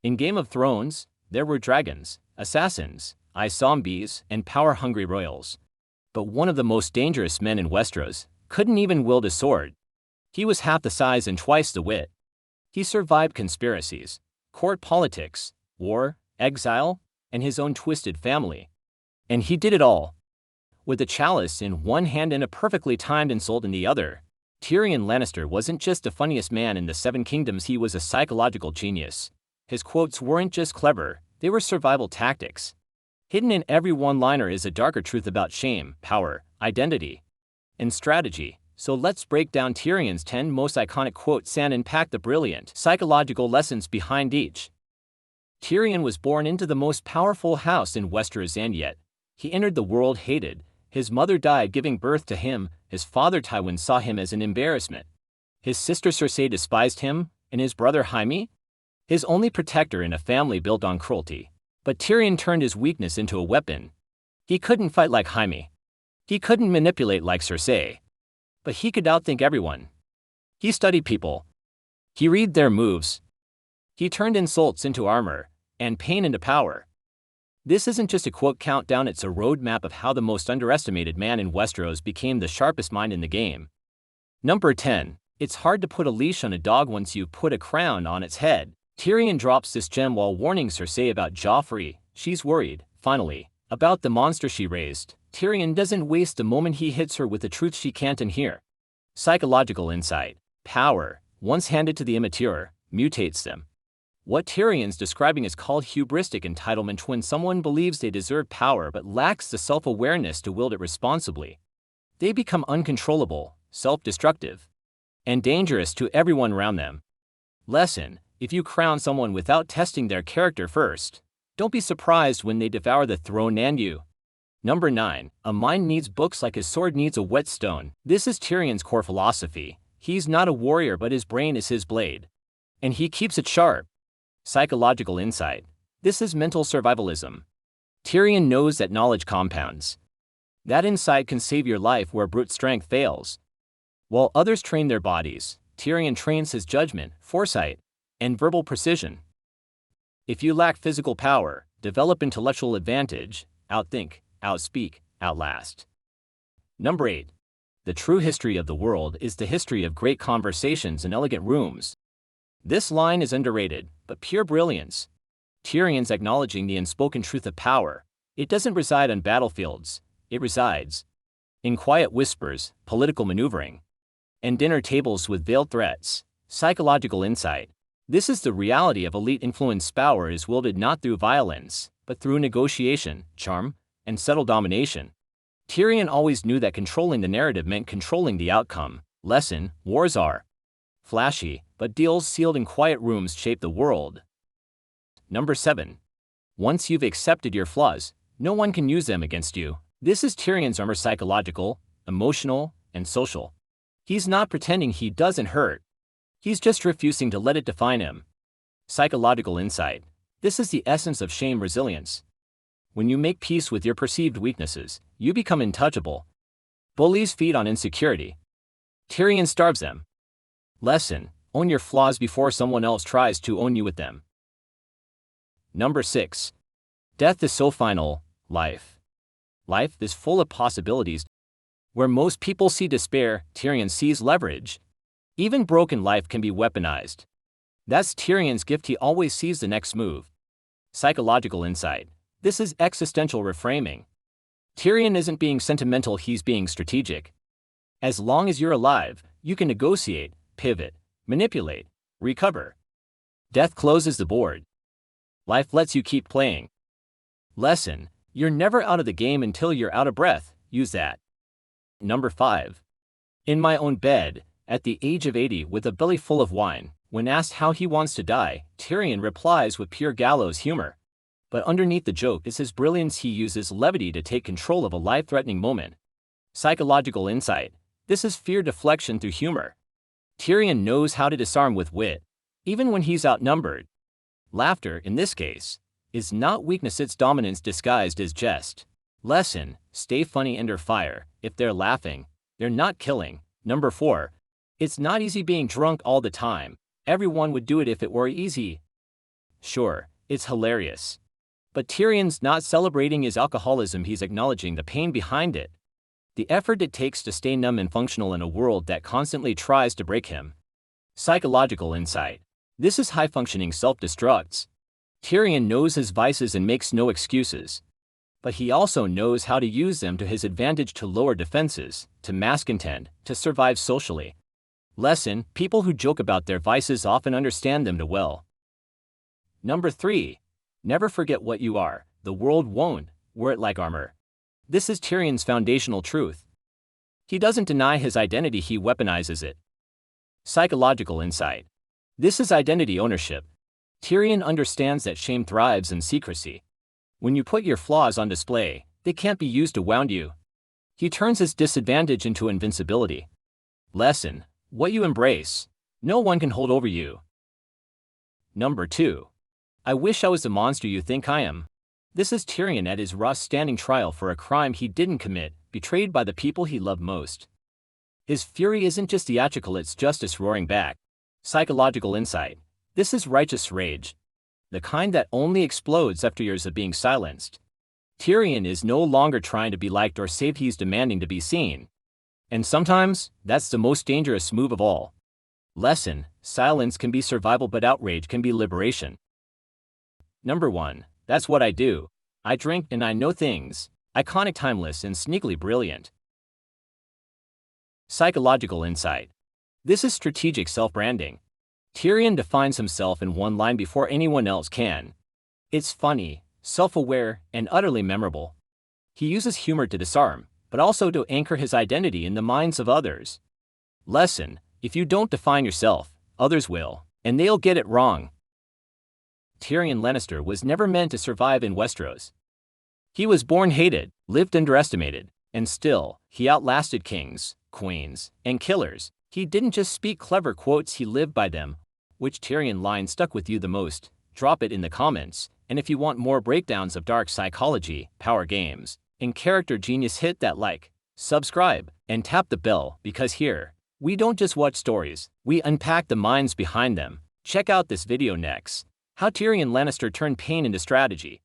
In Game of Thrones, there were dragons, assassins, ice zombies, and power-hungry royals. But one of the most dangerous men in Westeros couldn't even wield a sword. He was half the size and twice the wit. He survived conspiracies, court politics, war, exile, and his own twisted family. And he did it all. With a chalice in one hand and a perfectly timed insult in the other, Tyrion Lannister wasn't just the funniest man in the Seven Kingdoms, he was a psychological genius. His quotes weren't just clever, they were survival tactics. Hidden in every one-liner is a darker truth about shame, power, identity, and strategy. So let's break down Tyrion's 10 most iconic quotes and unpack the brilliant psychological lessons behind each. Tyrion was born into the most powerful house in Westeros, and yet he entered the world hated. His mother died giving birth to him, his father Tywin saw him as an embarrassment. His sister Cersei despised him, and his brother Jaime, his only protector in a family built on cruelty. But Tyrion turned his weakness into a weapon. He couldn't fight like Jaime. He couldn't manipulate like Cersei. But he could outthink everyone. He studied people. He read their moves. He turned insults into armor, and pain into power. This isn't just a quote countdown, it's a roadmap of how the most underestimated man in Westeros became the sharpest mind in the game. Number 10. It's hard to put a leash on a dog once you've put a crown on its head. Tyrion drops this gem while warning Cersei about Joffrey. She's worried, finally, about the monster she raised. Tyrion doesn't waste a moment, he hits her with the truth she can't unhear. Psychological insight. Power, once handed to the immature, mutates them. What Tyrion's describing is called hubristic entitlement, when someone believes they deserve power but lacks the self-awareness to wield it responsibly. They become uncontrollable, self-destructive, and dangerous to everyone around them. Lesson: if you crown someone without testing their character first, don't be surprised when they devour the throne and you. Number 9. A mind needs books like his sword needs a whetstone. This is Tyrion's core philosophy. He's not a warrior, but his brain is his blade. And he keeps it sharp. Psychological insight. This is mental survivalism. Tyrion knows that knowledge compounds. That insight can save your life where brute strength fails. While others train their bodies, Tyrion trains his judgment, foresight, and verbal precision. If you lack physical power, develop intellectual advantage, outthink, outspeak, outlast. Number 8. The true history of the world is the history of great conversations in elegant rooms. This line is underrated, but pure brilliance. Tyrion's acknowledging the unspoken truth of power. It doesn't reside on battlefields, it resides in quiet whispers, political maneuvering, and dinner tables with veiled threats. Psychological insight. This is the reality of elite influence. Power is wielded not through violence, but through negotiation, charm, and subtle domination. Tyrion always knew that controlling the narrative meant controlling the outcome. Lesson: wars are flashy, but deals sealed in quiet rooms shape the world. Number 7. Once you've accepted your flaws, no one can use them against you. This is Tyrion's armor: psychological, emotional, and social. He's not pretending he doesn't hurt. He's just refusing to let it define him. Psychological insight. This is the essence of shame: resilience. When you make peace with your perceived weaknesses, you become untouchable. Bullies feed on insecurity. Tyrion starves them. Lesson: own your flaws before someone else tries to own you with them. Number 6. Death is so final. Life is full of possibilities. Where most people see despair, Tyrion sees leverage. Even broken life can be weaponized. That's Tyrion's gift: he always sees the next move. Psychological insight. This is existential reframing. Tyrion isn't being sentimental, he's being strategic. As long as you're alive, you can negotiate, pivot, manipulate, recover. Death closes the board. Life lets you keep playing. Lesson: you're never out of the game until you're out of breath. Use that. Number 5. In my own bed, at the age of 80 with a belly full of wine. When asked how he wants to die, Tyrion replies with pure gallows humor. But underneath the joke is his brilliance: he uses levity to take control of a life-threatening moment. Psychological insight. This is fear deflection through humor. Tyrion knows how to disarm with wit, even when he's outnumbered. Laughter, in this case, is not weakness, it's dominance disguised as jest. Lesson: stay funny under fire. If they're laughing, they're not killing. Number 4. It's not easy being drunk all the time. Everyone would do it if it were easy. Sure, it's hilarious. But Tyrion's not celebrating his alcoholism, he's acknowledging the pain behind it. The effort it takes to stay numb and functional in a world that constantly tries to break him. Psychological insight. This is high-functioning self-destructs. Tyrion knows his vices and makes no excuses. But he also knows how to use them to his advantage, to lower defenses, to mask intent, to survive socially. Lesson: people who joke about their vices often understand them too well. Number 3. Never forget what you are. The world won't wear it like armor. This is Tyrion's foundational truth. He doesn't deny his identity, he weaponizes it. Psychological insight. This is identity ownership. Tyrion understands that shame thrives in secrecy. When you put your flaws on display, they can't be used to wound you. He turns his disadvantage into invincibility. Lesson: what you embrace, no one can hold over you. Number 2. I wish I was the monster you think I am. This is Tyrion at his rawest, standing trial for a crime he didn't commit, betrayed by the people he loved most. His fury isn't just theatrical, it's justice roaring back. Psychological insight. This is righteous rage. The kind that only explodes after years of being silenced. Tyrion is no longer trying to be liked or saved, he's demanding to be seen. And sometimes, that's the most dangerous move of all. Lesson: silence can be survival, but outrage can be liberation. Number 1. That's what I do. I drink and I know things. Iconic, timeless, and sneakily brilliant. Psychological insight. This is strategic self-branding. Tyrion defines himself in one line before anyone else can. It's funny, self-aware, and utterly memorable. He uses humor to disarm, but also to anchor his identity in the minds of others. Lesson: if you don't define yourself, others will, and they'll get it wrong. Tyrion Lannister was never meant to survive in Westeros. He was born hated, lived underestimated, and still, he outlasted kings, queens, and killers. He didn't just speak clever quotes, he lived by them. Which Tyrion line stuck with you the most? Drop it in the comments, and if you want more breakdowns of dark psychology, power games, and character genius, hit that like, subscribe, and tap the bell, because here, we don't just watch stories, we unpack the minds behind them. Check out this video next. How Tyrion Lannister turned pain into strategy.